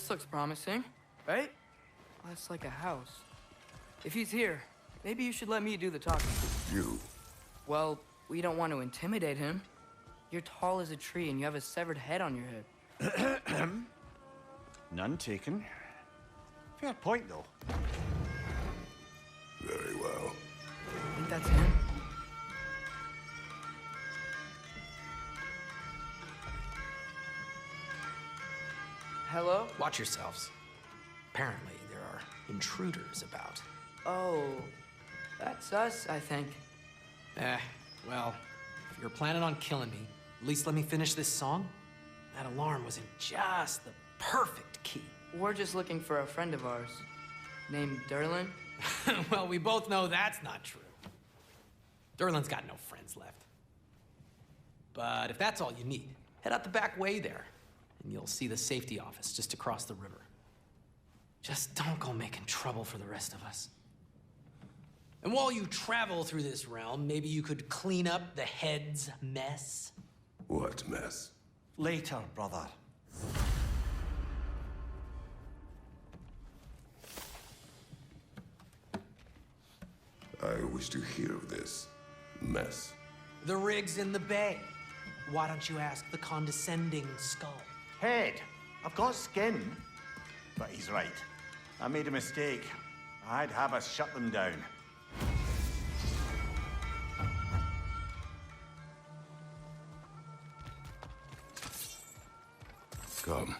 This looks promising, right? That's like a house. If he's here, maybe you should let me do the talking. You? Well, we don't want to intimidate him. You're tall as a tree and you have a severed head on your head. None taken. Fair point, though. Very well. I think that's him. Hello? Watch yourselves. Apparently, there are intruders about. Oh, that's us, I think. Well, if you're planning on killing me, at least let me finish this song. That alarm was in just the perfect key. We're just looking for a friend of ours, named Durlin. Well, we both know that's not true. Durlin's got no friends left. But if that's all you need, head out the back way there, and you'll see the safety office just across the river. Just don't go making trouble for the rest of us. And while you travel through this realm, maybe you could clean up the head's mess? What mess? Later, brother. I wish to hear of this mess. The rig's in the bay. Why don't you ask the condescending skull? Head. I've got skin. But he's right. I made a mistake. I'd have us shut them down. Come.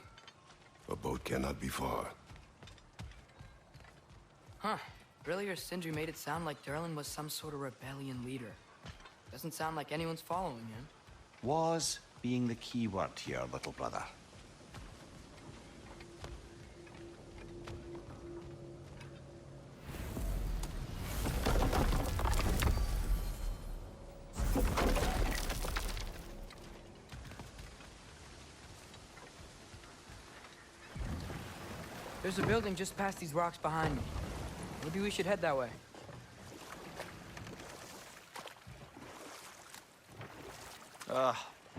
A boat cannot be far. Huh. Earlier, Sindri made it sound like Durlin was some sort of rebellion leader. Doesn't sound like anyone's following him. Was being the key word here, little brother. There's a building just past these rocks behind me. Maybe we should head that way.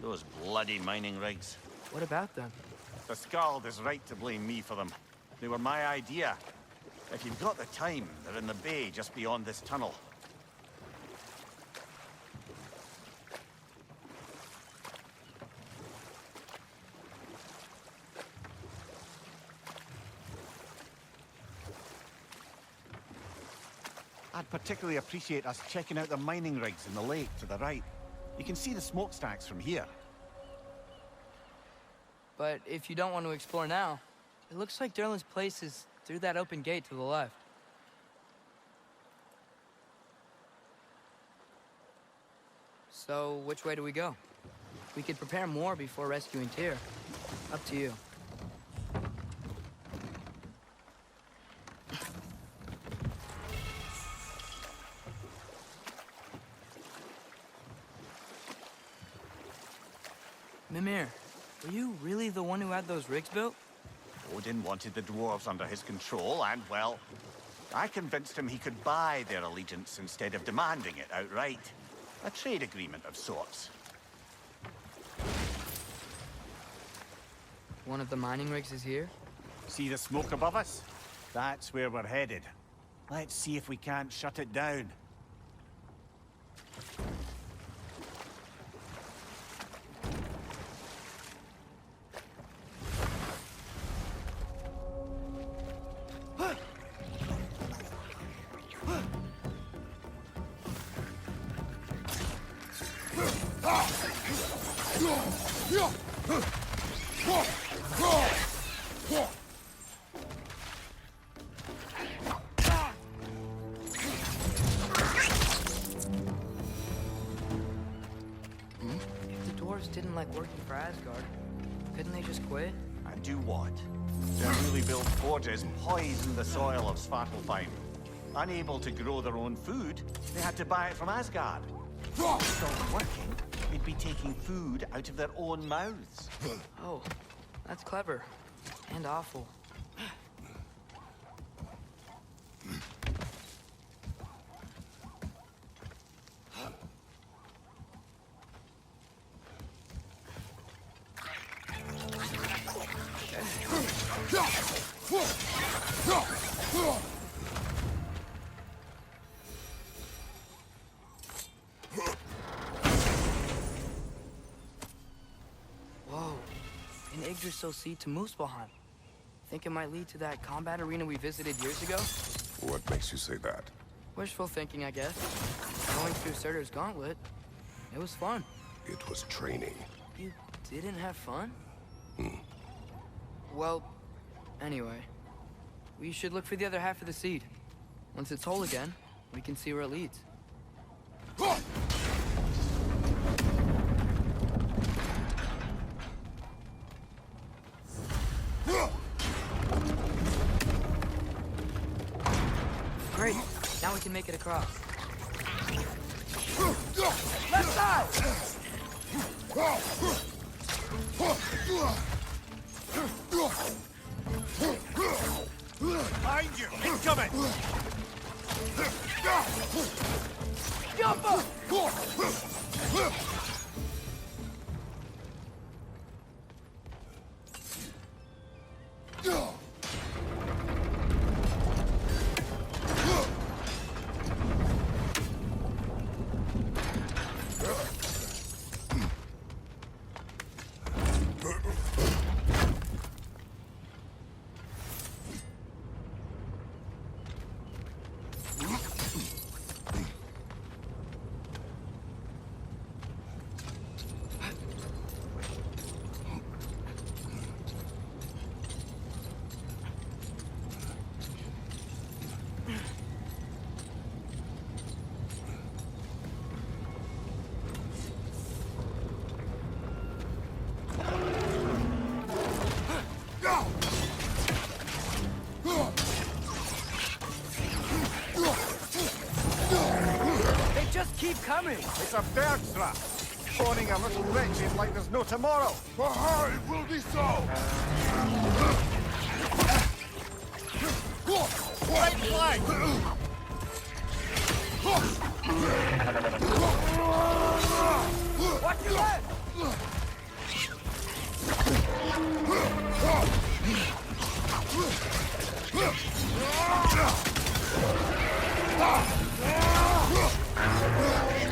Those bloody mining rigs. What about them? The Skald is right to blame me for them. They were my idea. If you've got the time, they're in the bay just beyond this tunnel. I'd particularly appreciate us checking out the mining rigs in the lake to the right. You can see the smokestacks from here. But if you don't want to explore now, it looks like Durlin's place is through that open gate to the left. So, which way do we go? We could prepare more before rescuing Tyr. Up to you. Mimir, were you really the one who had those rigs built? Odin wanted the dwarves under his control, and, well, I convinced him he could buy their allegiance instead of demanding it outright. A trade agreement of sorts. One of the mining rigs is here? See the smoke above us? That's where we're headed. Let's see if we can't shut it down. Didn't like working for Asgard. Couldn't they just quit? And do what? Their newly built forges poisoned the soil of Svartalfheim. Unable to grow their own food, they had to buy it from Asgard. If it stopped working, they'd be taking food out of their own mouths. Oh, that's clever. And awful. Whoa, an Yggdrasil seed to Muspelheim. Think it might lead to that combat arena we visited years ago? What makes you say that? Wishful thinking, I guess. Going through Surtur's gauntlet, it was fun. It was training. You didn't have fun? Well, anyway, we should look for the other half of the seed. Once it's whole again, we can see where it leads. Great, now we can make it across. Left side! Behind you! Incoming! Jump up! Keep coming! It's a bird trap! Spawning a little wretched like there's no tomorrow! Aha, it will be so! Right flank! Watch your left!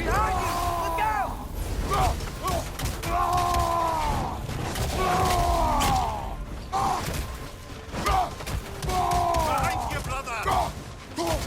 Behind you! Look out! Behind you, brother! Behind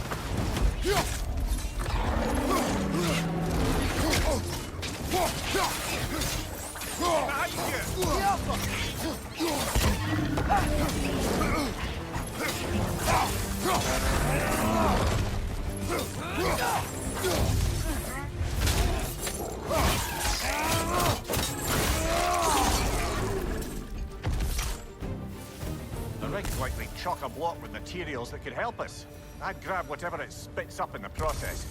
The rig's likely chock-a-block with materials that could help us. I'd grab whatever it spits up in the process.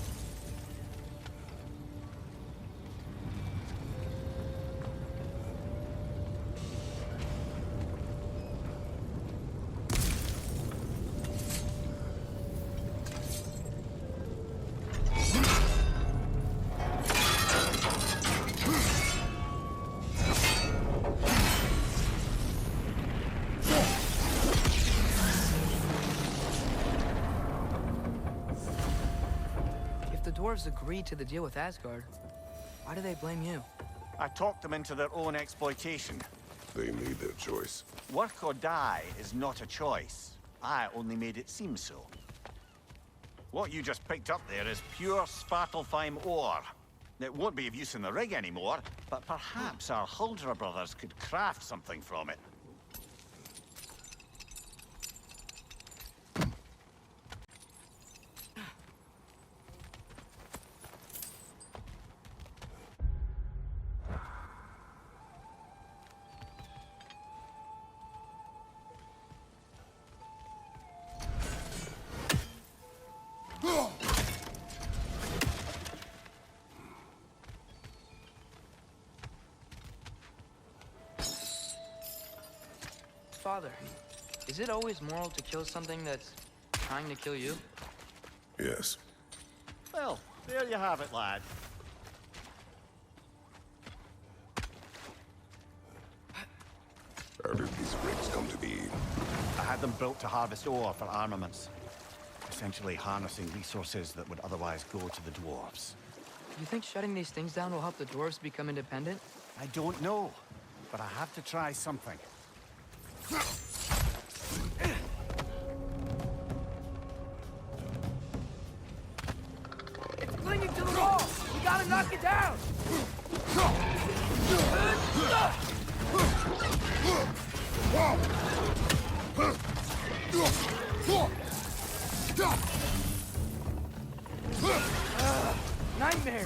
The dwarves agreed to the deal with Asgard. Why do they blame you? I talked them into their own exploitation. They made their choice. Work or die is not a choice. I only made it seem so. What you just picked up there is pure Svartalfheim ore. It won't be of use in the rig anymore, but perhaps our Huldra brothers could craft something from it. Father, is it always moral to kill something that's trying to kill you? Yes. Well, there you have it, lad. How did these rigs come to be? had them built to harvest ore for armaments. Essentially harnessing resources that would otherwise go to the dwarves. You think shutting these things down will help the dwarves become independent? I don't know, but I have to try something. It's clinging to the wall! We gotta knock it down! Nightmare!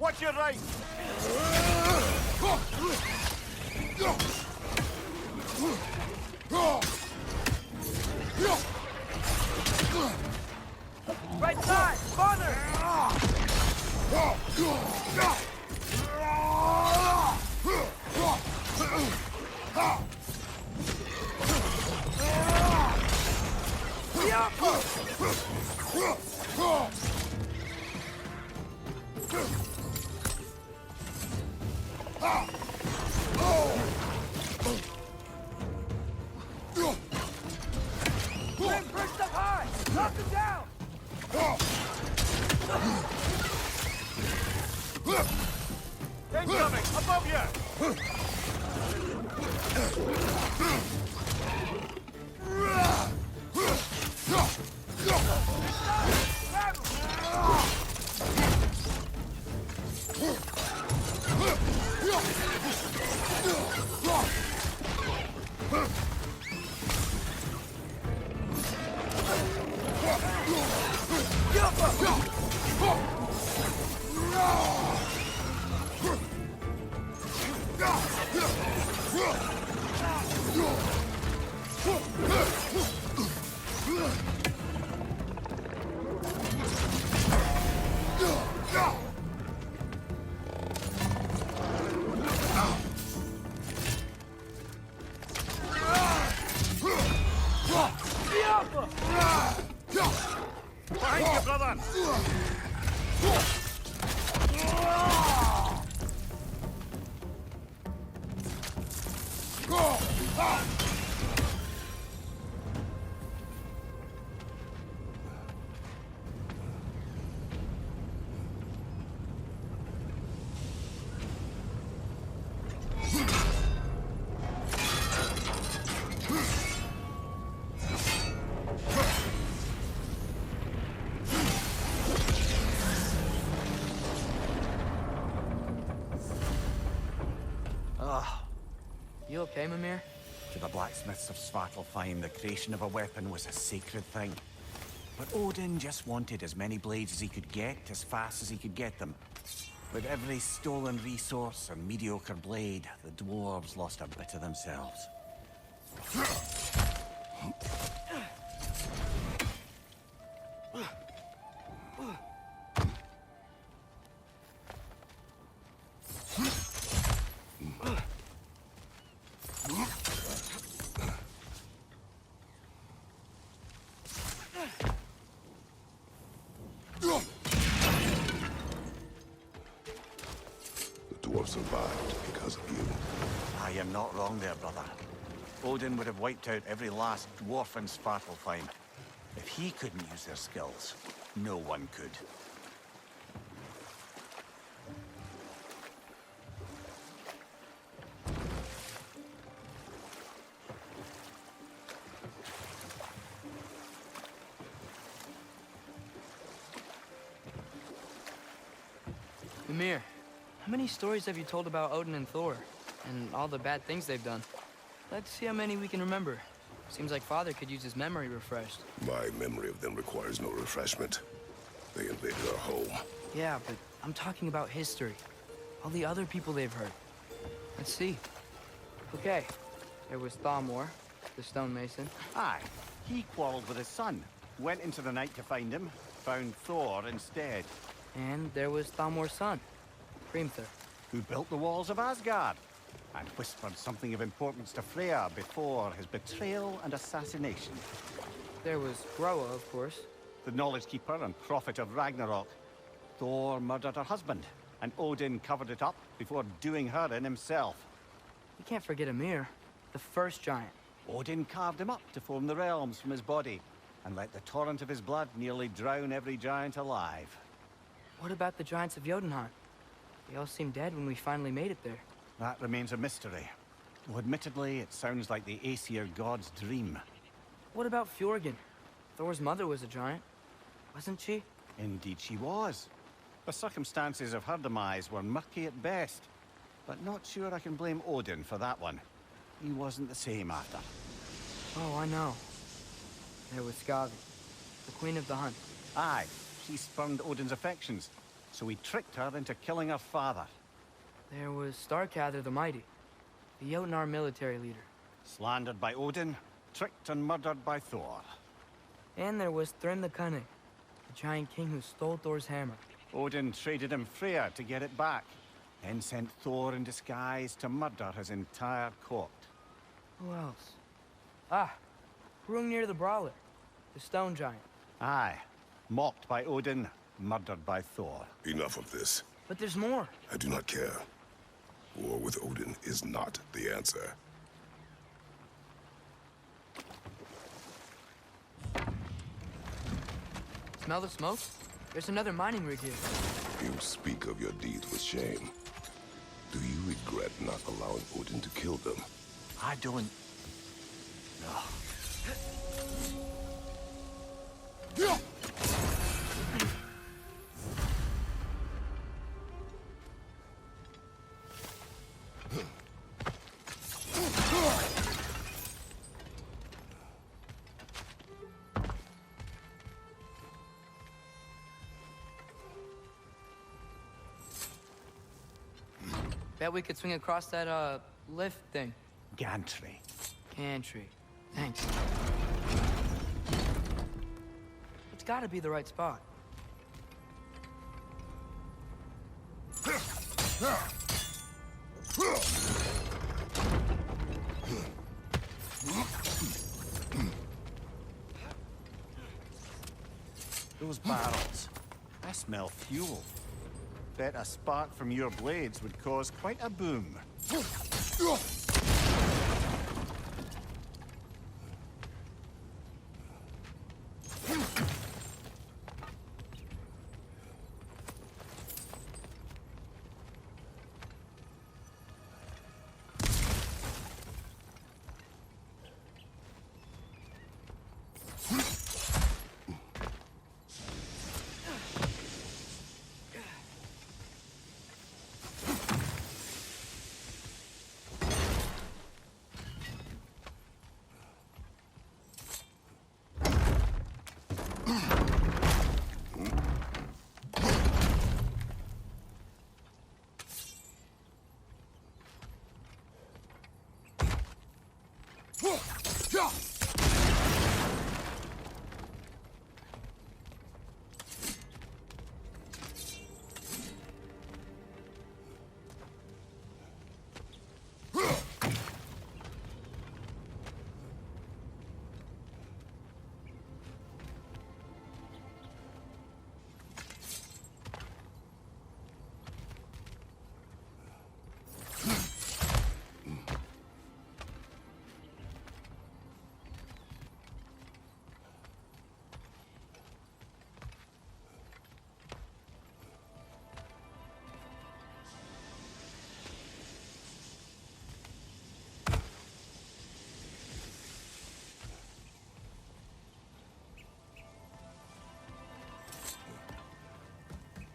Watch your right! Right side! Farther! Grim, perched up high! Knock him down! Incoming! Above you! Behind you, brother! You okay, Mimir? To the blacksmiths of Svartalfheim, the creation of a weapon was a sacred thing. But Odin just wanted as many blades as he could get, as fast as he could get them. With every stolen resource and mediocre blade, the dwarves lost a bit of themselves. Survived because of you. I am not wrong there, brother. Odin would have wiped out every last dwarf in Svartalfheim. If he couldn't use their skills, no one could. Mimir, how many stories have you told about Odin and Thor? And all the bad things they've done? Let's see how many we can remember. Seems like Father could use his memory refreshed. My memory of them requires no refreshment. They invaded our home. Yeah, but I'm talking about history. All the other people they've hurt. Let's see. Okay, there was Thamor, the stonemason. Aye, he quarreled with his son, went into the night to find him, found Thor instead. And there was Thamor's son, Hrimthur. Who built the walls of Asgard, and whispered something of importance to Freya before his betrayal and assassination. There was Groa, of course. The knowledge keeper and prophet of Ragnarok. Thor murdered her husband, and Odin covered it up before doing her in himself. You can't forget Mimir, the first giant. Odin carved him up to form the realms from his body, and let the torrent of his blood nearly drown every giant alive. What about the giants of Jotunheim? They all seemed dead when we finally made it there. That remains a mystery. Though admittedly, it sounds like the Aesir god's dream. What about Fjorgyn? Thor's mother was a giant, wasn't she? Indeed she was. The circumstances of her demise were murky at best, but not sure I can blame Odin for that one. He wasn't the same after. Oh, I know. There was Skavi, the queen of the hunt. Aye, she spurned Odin's affections, so he tricked her into killing her father. There was Starkather the Mighty, the Jotnar military leader. Slandered by Odin, tricked and murdered by Thor. And there was Thrym the Cunning, the giant king who stole Thor's hammer. Odin traded him Freya to get it back, then sent Thor in disguise to murder his entire court. Who else? Ah, Hrungnir the Brawler, the stone giant. Aye, mocked by Odin, murdered by Thor. Enough of this. But there's more. I do not care. War with Odin is not the answer. Smell the smoke? There's another mining rig here. You speak of your deeds with shame. Do you regret not allowing Odin to kill them? I don't... No. Bet we could swing across that, lift thing. Gantry. Gantry. Thanks. It's gotta be the right spot. Those barrels. I smell fuel. Bet a spark from your blades would cause quite a boom.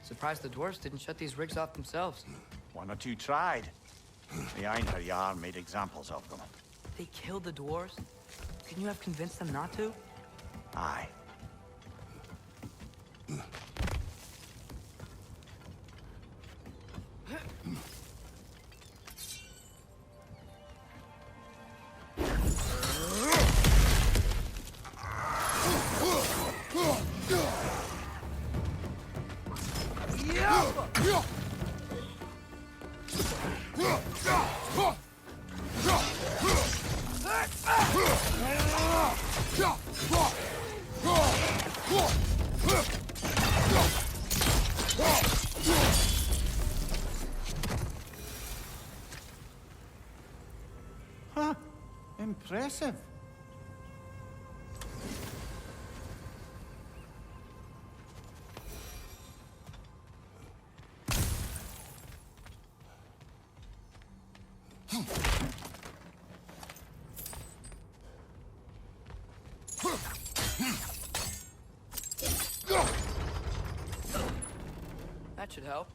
Surprised the dwarves didn't shut these rigs off themselves. One or two tried. The Einherjar made examples of them. They killed the dwarves? Couldn't you have convinced them not to? Aye. Huh. Impressive. That should help.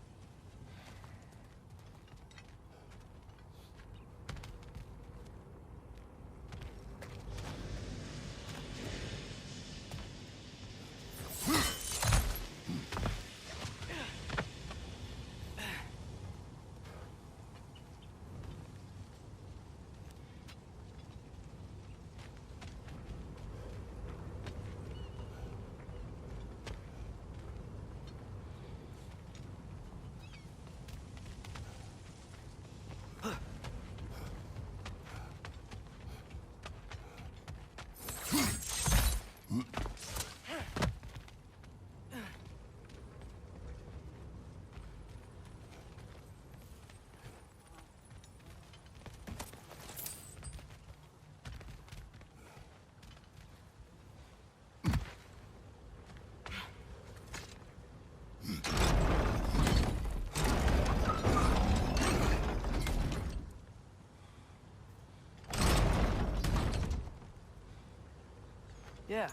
Yeah,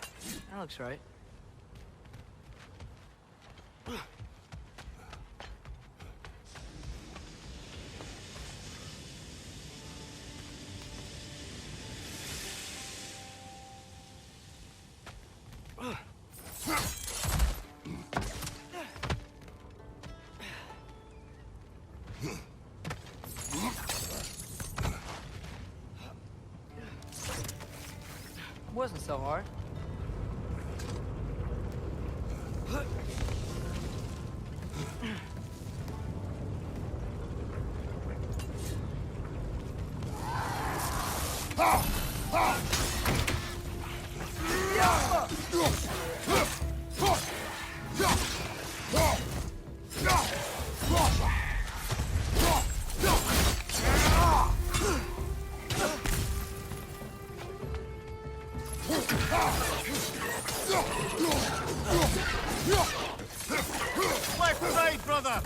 that looks right. Wasn't so hard. Left side, brother!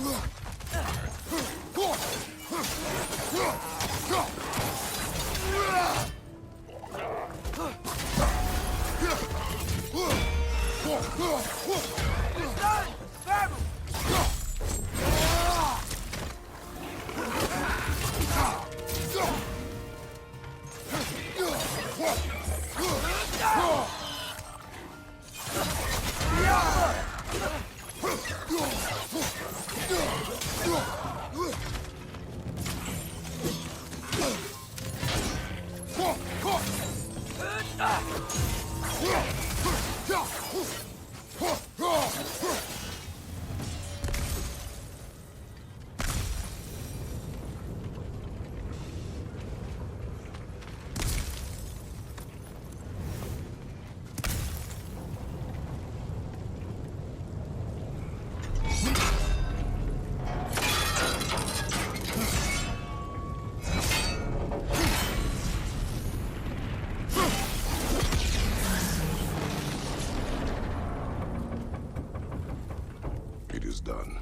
It is done.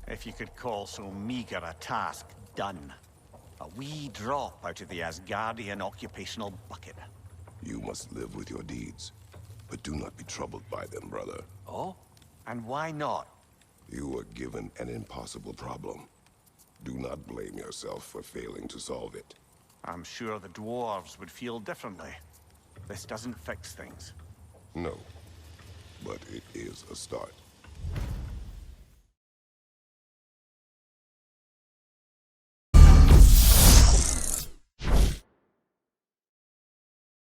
If you could call so meager a task done. A wee drop out of the Asgardian occupational bucket. You must live with your deeds, but do not be troubled by them, brother. Oh? And why not? You were given an impossible problem. Do not blame yourself for failing to solve it. I'm sure the dwarves would feel differently. This doesn't fix things. No, but it is a start.